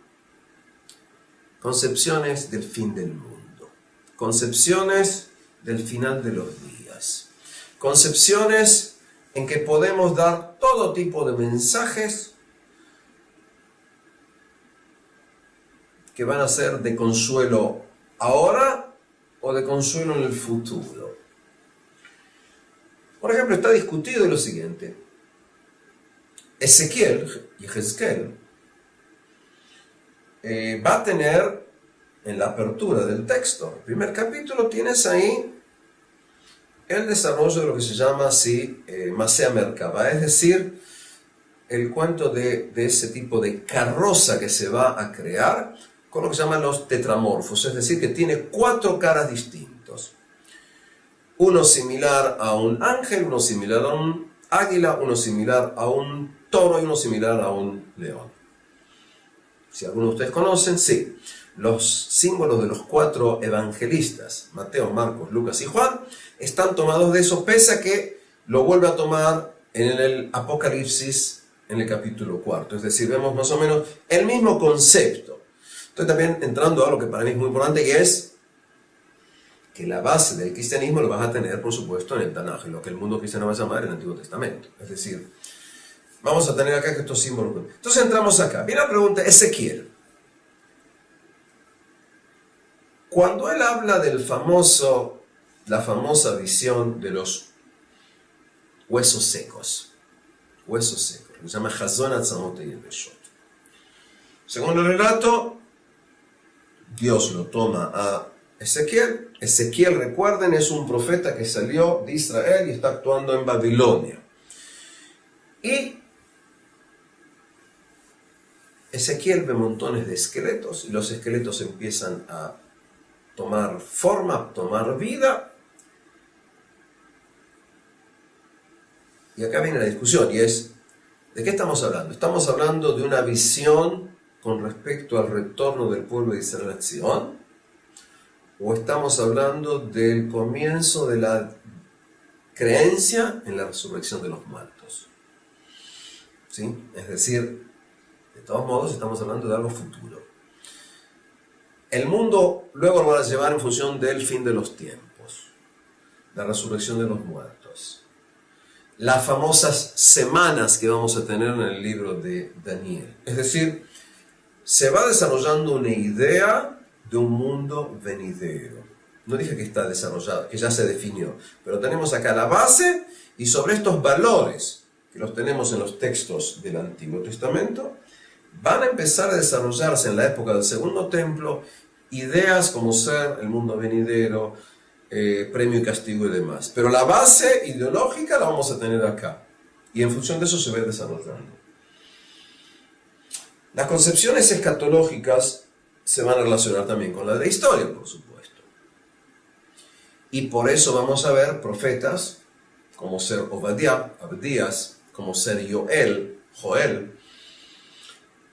concepciones del fin del mundo. Concepciones del final de los días. Concepciones en que podemos dar todo tipo de mensajes que van a ser de consuelo ahora o de consuelo en el futuro. Por ejemplo, está discutido lo siguiente. Ezequiel y Jezquiel va a tener en la apertura del texto, el primer capítulo, tienes ahí el desarrollo de lo que se llama así Masea Merkabah, es decir, el cuento de ese tipo de carroza que se va a crear con lo que se llaman los tetramorfos, es decir, que tiene 4 caras distintos. Uno similar a un ángel, uno similar a un águila, uno similar a un toro y uno similar a un león. Si algunos de ustedes conocen, sí. Los símbolos de los 4 evangelistas, Mateo, Marcos, Lucas y Juan, están tomados de eso, pese a que lo vuelve a tomar en el Apocalipsis, en el capítulo 4. Es decir, vemos más o menos el mismo concepto. Estoy también entrando a algo que para mí es muy importante, y es que la base del cristianismo lo vas a tener, por supuesto, en el Tanaj, en lo que el mundo cristiano va a llamar el Antiguo Testamento. Es decir, vamos a tener acá estos símbolos. Entonces entramos acá. Viene la pregunta, Ezequiel. Cuando él habla del la famosa visión de los huesos secos, lo llama Hazon Atzamot Yebeshot. Según el relato, Dios lo toma a Ezequiel. Ezequiel, recuerden, es un profeta que salió de Israel y está actuando en Babilonia. Y Ezequiel ve montones de esqueletos, y los esqueletos empiezan a tomar forma, a tomar vida. Y acá viene la discusión, y es, ¿de qué estamos hablando? ¿Estamos hablando de una visión con respecto al retorno del pueblo de Israel a Sion? ¿O estamos hablando del comienzo de la creencia en la resurrección de los muertos? ¿Sí? Es decir, de todos modos estamos hablando de algo futuro. El mundo luego lo va a llevar en función del fin de los tiempos, la resurrección de los muertos, las famosas semanas que vamos a tener en el libro de Daniel. Es decir, se va desarrollando una idea de un mundo venidero. No dije que está desarrollado, que ya se definió, pero tenemos acá la base, y sobre estos valores, que los tenemos en los textos del Antiguo Testamento, van a empezar a desarrollarse en la época del Segundo Templo ideas como ser el mundo venidero, premio y castigo y demás. Pero la base ideológica la vamos a tener acá, y en función de eso se va a ir desarrollando. Las concepciones escatológicas se van a relacionar también con la de la historia, por supuesto. Y por eso vamos a ver profetas como ser Abdías, como ser Joel,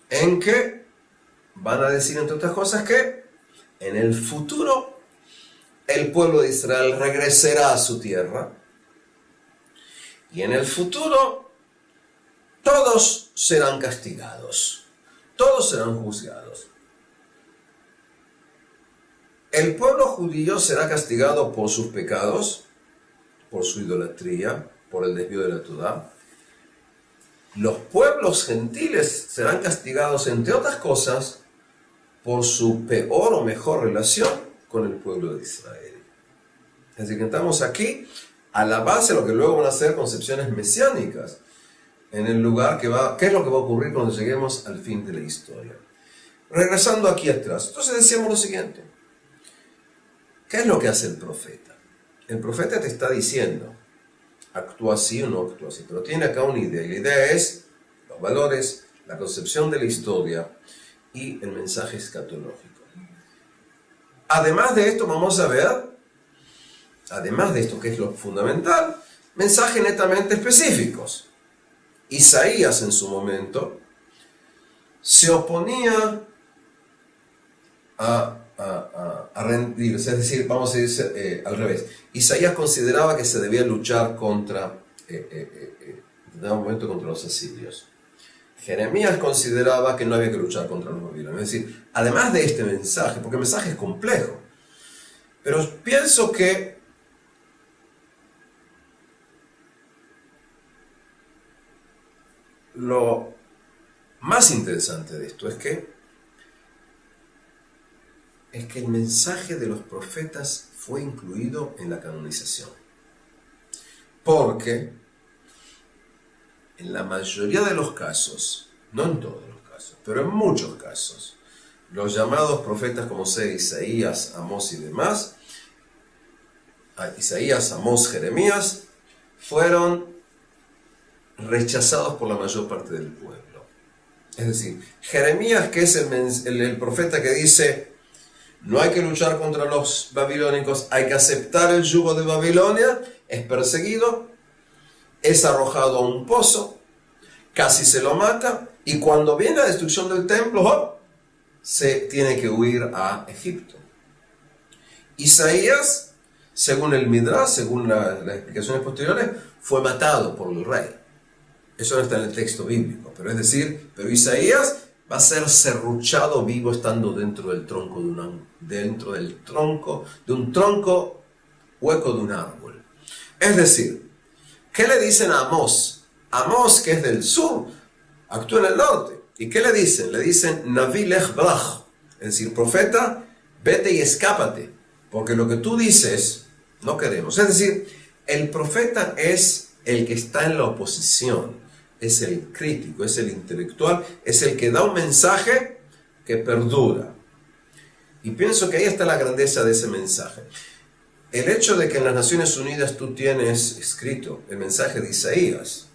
en que van a decir, entre otras cosas, que en el futuro el pueblo de Israel regresará a su tierra, y en el futuro todos serán castigados, todos serán juzgados. El pueblo judío será castigado por sus pecados, por su idolatría, por el desvío de la Torá. Los pueblos gentiles serán castigados, entre otras cosas, por su peor o mejor relación con el pueblo de Israel. Es decir, que estamos aquí a la base de lo que luego van a ser concepciones mesiánicas, en el lugar ¿qué es lo que va a ocurrir cuando lleguemos al fin de la historia? Regresando aquí atrás, entonces decíamos lo siguiente. ¿Qué es lo que hace el profeta? El profeta te está diciendo, actúa así o no actúa así, pero tiene acá una idea, y la idea es los valores, la concepción de la historia y el mensaje escatológico. Además de esto vamos a ver, además de esto que es lo fundamental, mensajes netamente específicos. Isaías en su momento se oponía a rendirse, es decir, vamos a decir al revés. Isaías consideraba que se debía luchar en un momento contra los asirios. Jeremías consideraba que no había que luchar contra los babilonios. Es decir, además de este mensaje, porque el mensaje es complejo, pero pienso que lo más interesante de esto es que el mensaje de los profetas fue incluido en la canonización. Porque en la mayoría de los casos, no en todos los casos, pero en muchos casos, los llamados profetas como sea Isaías, Amós y demás, Isaías, Amós, Jeremías, fueron rechazados por la mayor parte del pueblo. Es decir, Jeremías, que es el profeta que dice, no hay que luchar contra los babilónicos, hay que aceptar el yugo de Babilonia, es perseguido, es arrojado a un pozo, casi se lo mata, y cuando viene la destrucción del templo, ¡oh!, se tiene que huir a Egipto. Isaías, según el Midrash, según las explicaciones posteriores, fue matado por el rey. Eso no está en el texto bíblico, pero es decir, pero Isaías va a ser serruchado vivo estando dentro del tronco de un tronco hueco de un árbol. Es decir, ¿qué le dicen a Amós? Amós, que es del sur, actúa en el norte. ¿Y qué le dicen? Le dicen Naví lech brach, es decir, profeta, vete y escápate, porque lo que tú dices no queremos. Es decir, el profeta es el que está en la oposición, es el crítico, es el intelectual, es el que da un mensaje que perdura. Y pienso que ahí está la grandeza de ese mensaje. El hecho de que en las Naciones Unidas tú tienes escrito el mensaje de Isaías,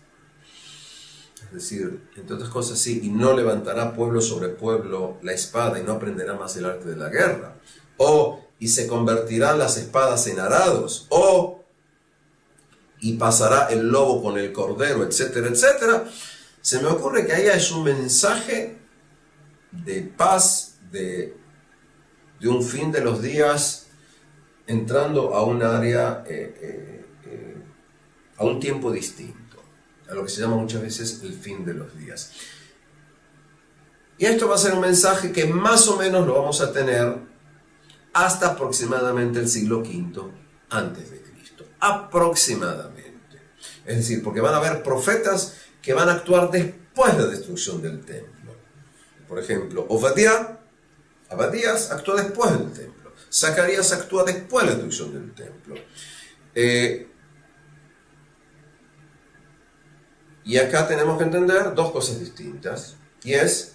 es decir, entre otras cosas, sí, y no levantará pueblo sobre pueblo la espada y no aprenderá más el arte de la guerra, o y se convertirán las espadas en arados, o y pasará el lobo con el cordero, etcétera, etcétera. Se me ocurre que ahí es un mensaje de paz, de un fin de los días, entrando a un área, a un tiempo distinto, a lo que se llama muchas veces el fin de los días. Y esto va a ser un mensaje que más o menos lo vamos a tener hasta aproximadamente el siglo V antes de Cristo. Aproximadamente. Es decir, porque van a haber profetas que van a actuar después de la destrucción del templo. Por ejemplo, Abadías actúa después del templo. Zacarías actúa después de la destrucción del templo. Y acá tenemos que entender dos cosas distintas. Y es,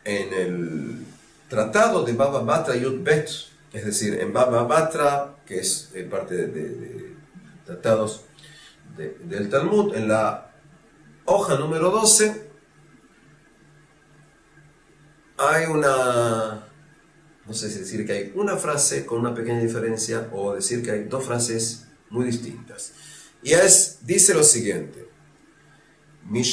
en el tratado de Baba Batra Yud Bet, es decir, en Baba Batra, que es parte de tratados del Talmud, en la hoja número 12, hay una, no sé si decir que hay una frase con una pequeña diferencia o decir que hay dos frases muy distintas. Y dice lo siguiente: Miyom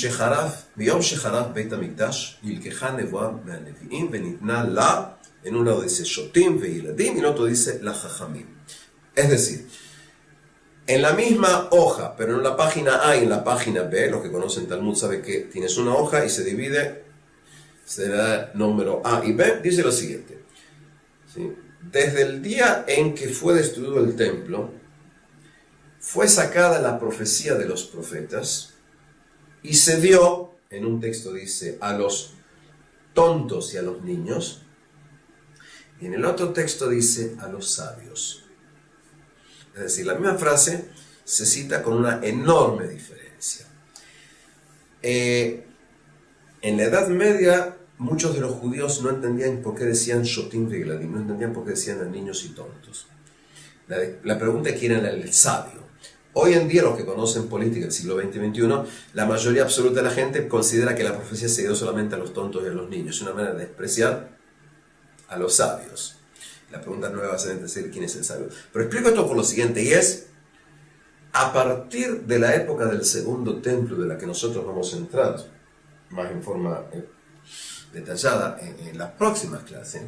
sheharaf Beit HaMikdash nilkeja nevoa me'anevi'im venitna la. En un lado dice Shotim ve'Yiladim y en otro dice la Jajamim. Es decir, en la misma hoja, pero en la página A y en la página B, los que conocen Talmud saben que tienes una hoja y se divide, se da número A y B, dice lo siguiente: ¿sí? Desde el día en que fue destruido el templo, fue sacada la profecía de los profetas y se dio, en un texto dice, a los tontos y a los niños, y en el otro texto dice a los sabios. Es decir, la misma frase se cita con una enorme diferencia. En la Edad Media, muchos de los judíos no entendían por qué decían Shotim ve'Yiladim, no entendían por qué decían a niños y tontos. La pregunta es quién era el sabio. Hoy en día, los que conocen política del siglo XX y XXI, la mayoría absoluta de la gente considera que la profecía se dio solamente a los tontos y a los niños. Es una manera de despreciar a los sabios. La pregunta nueva va a ser decir quién es el sabio. Pero explico esto por lo siguiente, y es, a partir de la época del segundo templo, de la que nosotros vamos a entrar más en forma detallada en las próximas clases,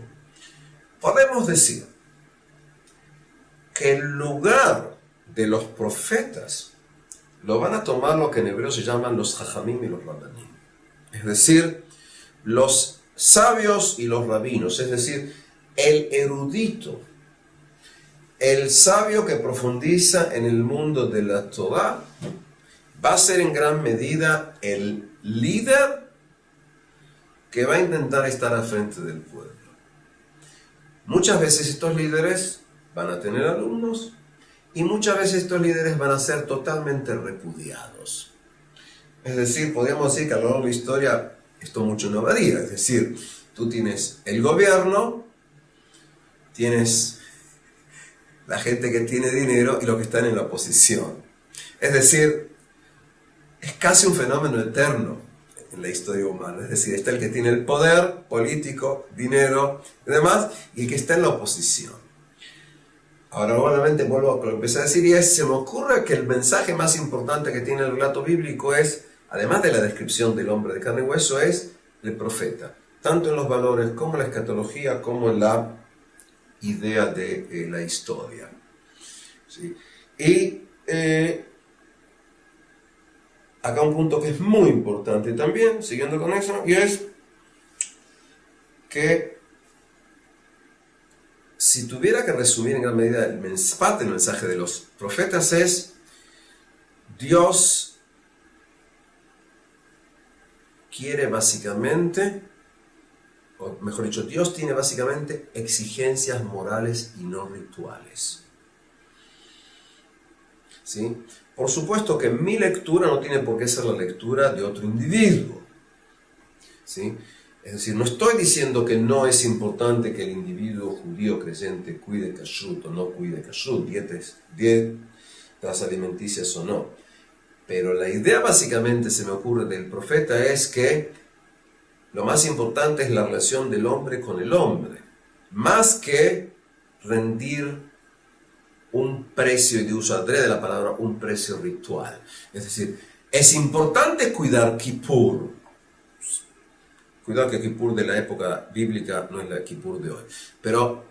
podemos decir que el lugar de los profetas lo van a tomar lo que en hebreo se llaman los Jajamim y los Rabbanim. Es decir, los sabios y los rabinos, es decir, el erudito, el sabio que profundiza en el mundo de la Torah, va a ser en gran medida el líder que va a intentar estar al frente del pueblo. Muchas veces estos líderes van a tener alumnos y muchas veces estos líderes van a ser totalmente repudiados. Es decir, podríamos decir que a lo largo de la historia esto mucho no varía. Es decir, tú tienes el gobierno, tienes la gente que tiene dinero y los que están en la oposición. Es decir, es casi un fenómeno eterno. en la historia humana. Es decir, está el que tiene el poder político, dinero y demás, y el que está en la oposición. Ahora nuevamente vuelvo a lo que empecé a decir, y se me ocurre que el mensaje más importante que tiene el relato bíblico es, además de la descripción del hombre de carne y hueso, es el profeta, tanto en los valores como en la escatología, como en la idea de la historia. ¿Sí? Y acá un punto que es muy importante también, siguiendo con eso, y es que si tuviera que resumir en gran medida parte del mensaje de los profetas es: Dios quiere básicamente, o mejor dicho, Dios tiene básicamente exigencias morales y no rituales. ¿Sí? Por supuesto que mi lectura no tiene por qué ser la lectura de otro individuo. ¿Sí? Es decir, no estoy diciendo que no es importante que el individuo judío creyente cuide kashrut o no cuide kashrut, dietas alimenticias o no. Pero la idea básicamente, se me ocurre, del profeta es que lo más importante es la relación del hombre con el hombre, más que rendir un precio, y de uso adrede de la palabra, un precio ritual. Es decir, es importante cuidar Kippur. Cuidado que Kippur de la época bíblica no es la Kippur de hoy. Pero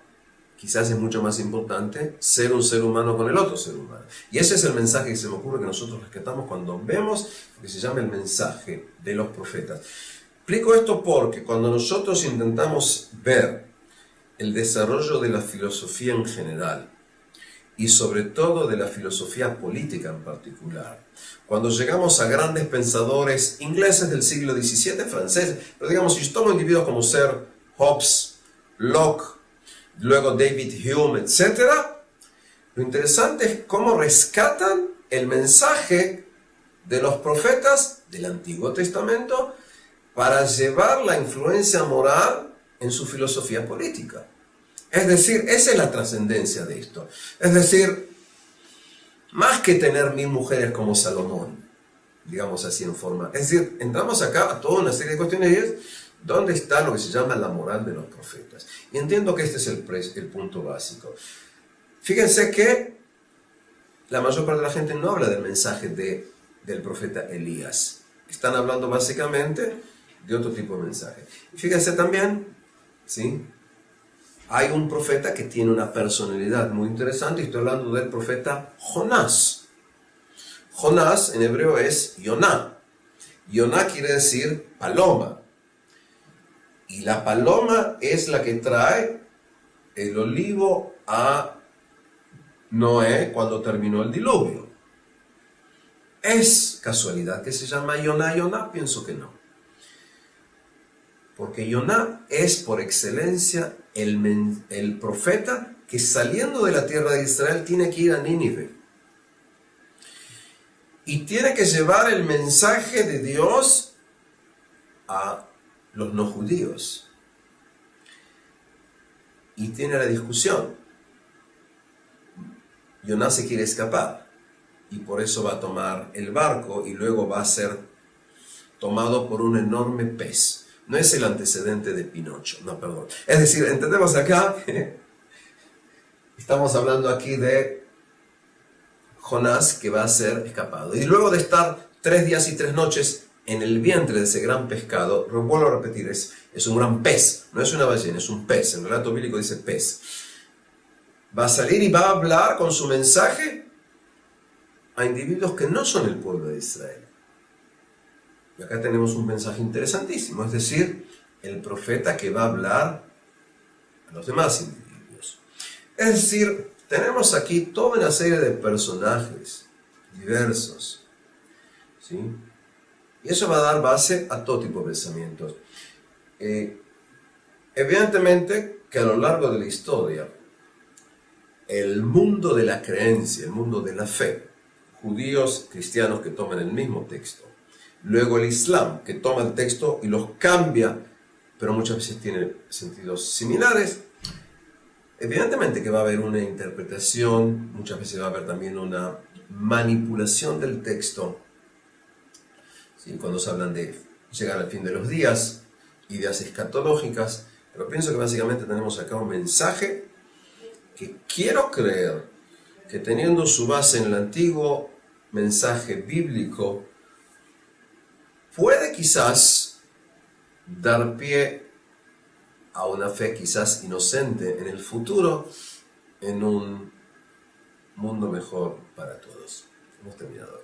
quizás es mucho más importante ser un ser humano con el otro ser humano. Y ese es el mensaje que se me ocurre que nosotros rescatamos cuando vemos lo que se llama el mensaje de los profetas. Explico esto porque cuando nosotros intentamos ver el desarrollo de la filosofía en general, y sobre todo de la filosofía política en particular, cuando llegamos a grandes pensadores ingleses del siglo XVII, franceses, pero digamos, si yo tomo individuos como Sir Hobbes, Locke, luego David Hume, etc., lo interesante es cómo rescatan el mensaje de los profetas del Antiguo Testamento para llevar la influencia moral en su filosofía política. Es decir, esa es la trascendencia de esto. Es decir, más que tener 1000 mujeres como Salomón, digamos así en forma. Es decir, entramos acá a toda una serie de cuestiones y es dónde está lo que se llama la moral de los profetas. Y entiendo que este es el punto básico. Fíjense que la mayor parte de la gente no habla del mensaje del profeta Elías. Están hablando básicamente de otro tipo de mensaje. Y fíjense también, ¿sí?, hay un profeta que tiene una personalidad muy interesante, y estoy hablando del profeta Jonás. Jonás en hebreo es Yoná. Yoná quiere decir paloma. Y la paloma es la que trae el olivo a Noé cuando terminó el diluvio. ¿Es casualidad que se llama Yoná Yoná? Pienso que no. Porque Yoná es por excelencia el profeta que, saliendo de la tierra de Israel, tiene que ir a Nínive. Y tiene que llevar el mensaje de Dios a los no judíos. Y tiene la discusión. Yoná se quiere escapar y por eso va a tomar el barco y luego va a ser tomado por un enorme pez. No es el antecedente de Pinocho, no, perdón. Es decir, entendemos acá, estamos hablando aquí de Jonás que va a ser escapado. Y luego de estar 3 días y 3 noches en el vientre de ese gran pescado, vuelvo a repetir, es un gran pez, no es una ballena, es un pez. El relato bíblico dice pez. Va a salir y va a hablar con su mensaje a individuos que no son el pueblo de Israel. Y acá tenemos un mensaje interesantísimo, es decir, el profeta que va a hablar a los demás individuos. Es decir, tenemos aquí toda una serie de personajes diversos, ¿sí? Y eso va a dar base a todo tipo de pensamientos. Evidentemente que a lo largo de la historia, el mundo de la creencia, el mundo de la fe, judíos, cristianos que toman el mismo texto, luego el Islam, que toma el texto y los cambia, pero muchas veces tiene sentidos similares. Evidentemente que va a haber una interpretación, muchas veces va a haber también una manipulación del texto. ¿Sí? Cuando se hablan de llegar al fin de los días, ideas escatológicas, pero pienso que básicamente tenemos acá un mensaje que quiero creer que, teniendo su base en el antiguo mensaje bíblico, puede quizás dar pie a una fe quizás inocente en el futuro, en un mundo mejor para todos. Hemos terminado.